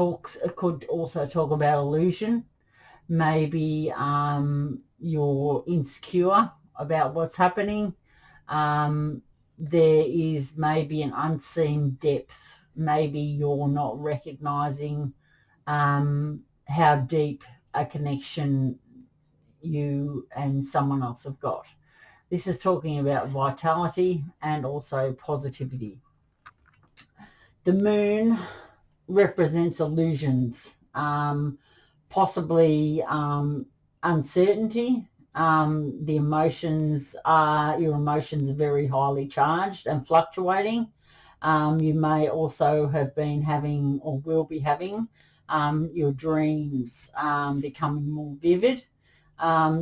could also talk about illusion. Maybe you're insecure about what's happening. There is maybe an unseen depth. Maybe you're not recognizing how deep a connection you and someone else have got. This is talking about vitality and also positivity. The moon represents illusions, possibly uncertainty. Your emotions are very highly charged and fluctuating. You may also have been having or will be having your dreams becoming more vivid.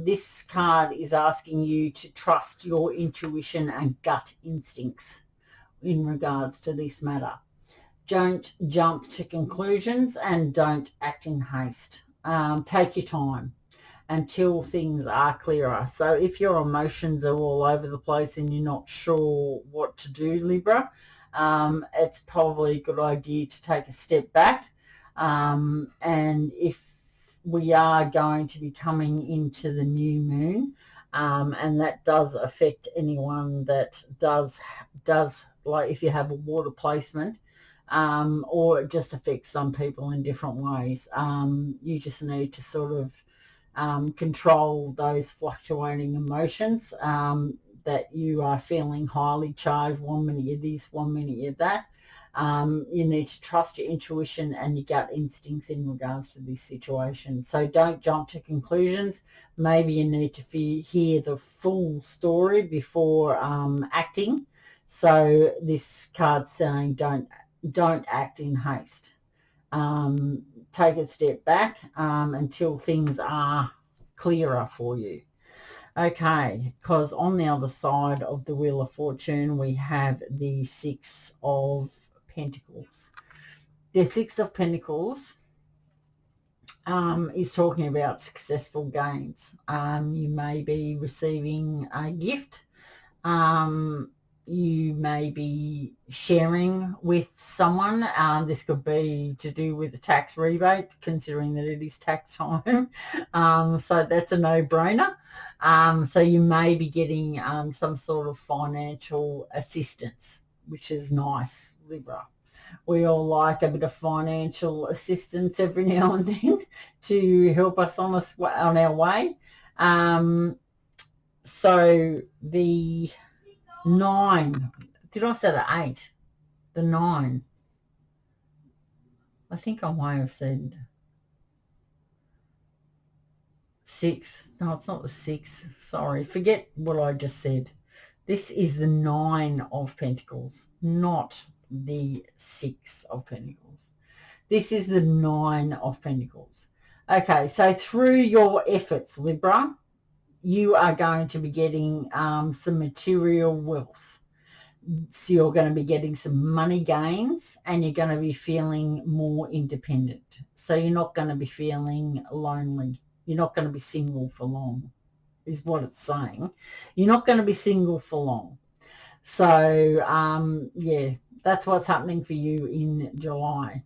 This card is asking you to trust your intuition and gut instincts in regards to this matter. Don't jump to conclusions and don't act in haste. Take your time. until things are clearer. So if your emotions are all over the place and you're not sure what to do, Libra, it's probably a good idea to take a step back. And if we are going to be coming into the new moon, and that does affect anyone that does like if you have a water placement, or it just affects some people in different ways. You just need to sort of control those fluctuating emotions, that you are feeling highly charged one minute you're this, one minute you're that. You need to trust your intuition and your gut instincts in regards to this situation. So don't jump to conclusions. Maybe you need to hear the full story before acting. So this card's saying don't act in haste. Take a step back until things are clearer for you. Okay, because on the other side of the Wheel of Fortune, we have the Six of Pentacles. The Six of Pentacles is talking about successful gains. You may be receiving a gift. You may be sharing with someone. This could be to do with a tax rebate, considering that it is tax time. So that's a no-brainer. So you may be getting some sort of financial assistance, which is nice, Libra. We all like a bit of financial assistance every now and then to help us on our way. So the 9, did I say the 8? The 9. I think I might have said 6. No, it's not the 6. Sorry, forget what I just said. This is the 9 of Pentacles, not the 6 of Pentacles. This is the 9 of Pentacles. Okay, so through your efforts, Libra, you are going to be getting some material wealth. So you're going to be getting some money gains and you're going to be feeling more independent. So you're not going to be feeling lonely. You're not going to be single for long, is what it's saying. You're not going to be single for long. So, yeah, that's what's happening for you in July.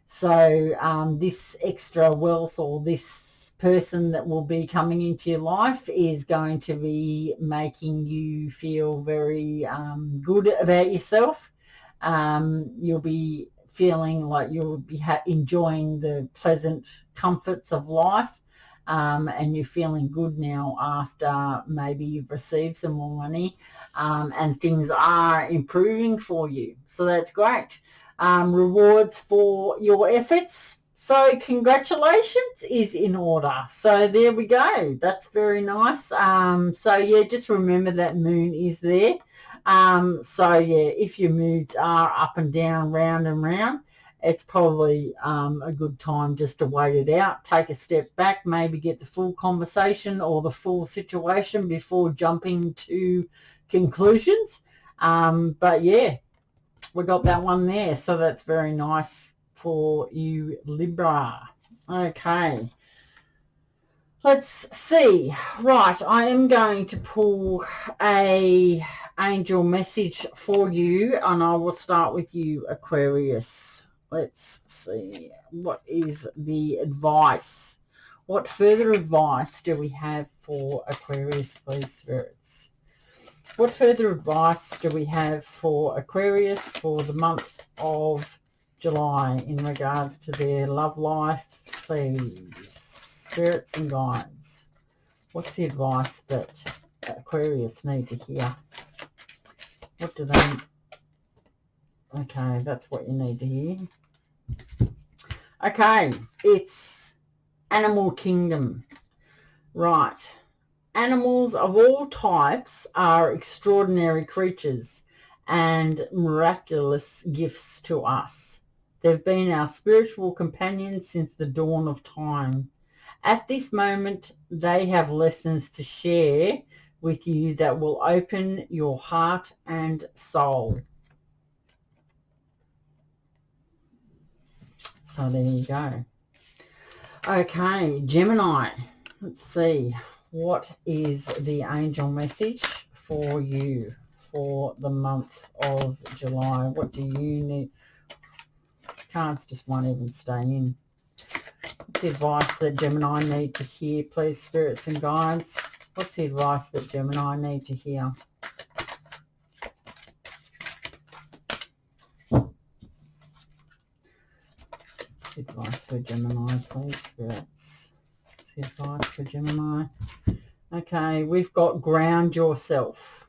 So this extra wealth, or this person that will be coming into your life, is going to be making you feel very good about yourself. You'll be feeling like you'll be enjoying the pleasant comforts of life, and you're feeling good now after maybe you've received some more money, and things are improving for you. So that's great. Rewards for your efforts. So congratulations is in order. So there we go. That's very nice. So yeah, just remember that moon is there. So yeah, if your moods are up and down, round and round, it's probably a good time just to wait it out, take a step back, maybe get the full conversation or the full situation before jumping to conclusions. But yeah, we got that one there, so that's very nice for you, Libra. Okay, let's see. Right, I am going to pull a angel message for you, and I will start with you, Aquarius. Let's see, what is the advice? What further advice do we have for Aquarius, please, spirits? What further advice do we have for Aquarius for the month of July in regards to their love life, please? Spirits and guides. What's the advice that Aquarius need to hear? What do they... Okay, that's what you need to hear. Okay, it's Animal Kingdom. Right. Animals of all types are extraordinary creatures and miraculous gifts to us. They've been our spiritual companions since the dawn of time. At this moment, they have lessons to share with you that will open your heart and soul. So there you go. Okay, Gemini. Let's see, what is the angel message for you for the month of July? What do you need? Cards just won't even stay in. What's the advice that Gemini need to hear, please, spirits and guides? What's the advice that Gemini need to hear? What's the advice for Gemini, please, spirits? What's the advice for Gemini? Okay, we've got ground yourself.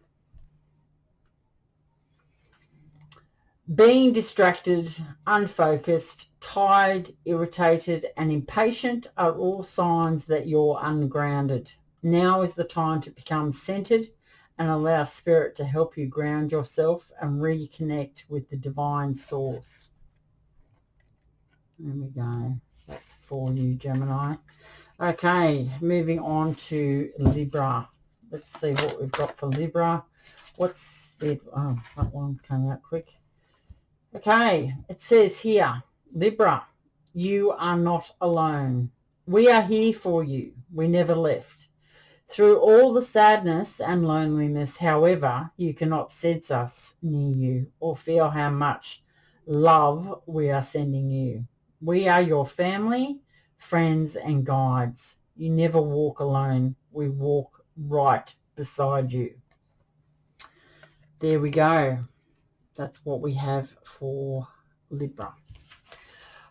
Being distracted, unfocused, tired, irritated, and impatient are all signs that you're ungrounded. Now is the time to become centered and allow spirit to help you ground yourself and reconnect with the divine source. There we go. That's for you, Gemini. Okay, moving on to Libra. Let's see what we've got for Libra. What's the... Oh, that one came out quick. Okay, it says here, Libra, you are not alone. We are here for you. We never left. Through all the sadness and loneliness, however, you cannot sense us near you or feel how much love we are sending you. We are your family, friends and guides. You never walk alone. We walk right beside you. There we go. That's what we have for Libra.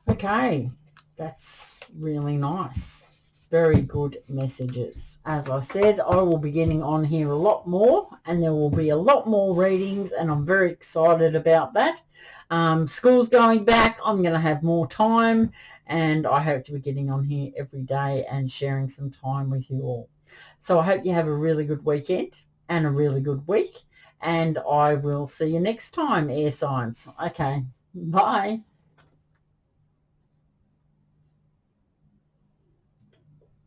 Okay, that's really nice. Very good messages. As I said, I will be getting on here a lot more, and there will be a lot more readings, and I'm very excited about that. School's going back. I'm going to have more time, and I hope to be getting on here every day and sharing some time with you all. So I hope you have a really good weekend and a really good week. And I will see you next time, air signs. Okay, bye.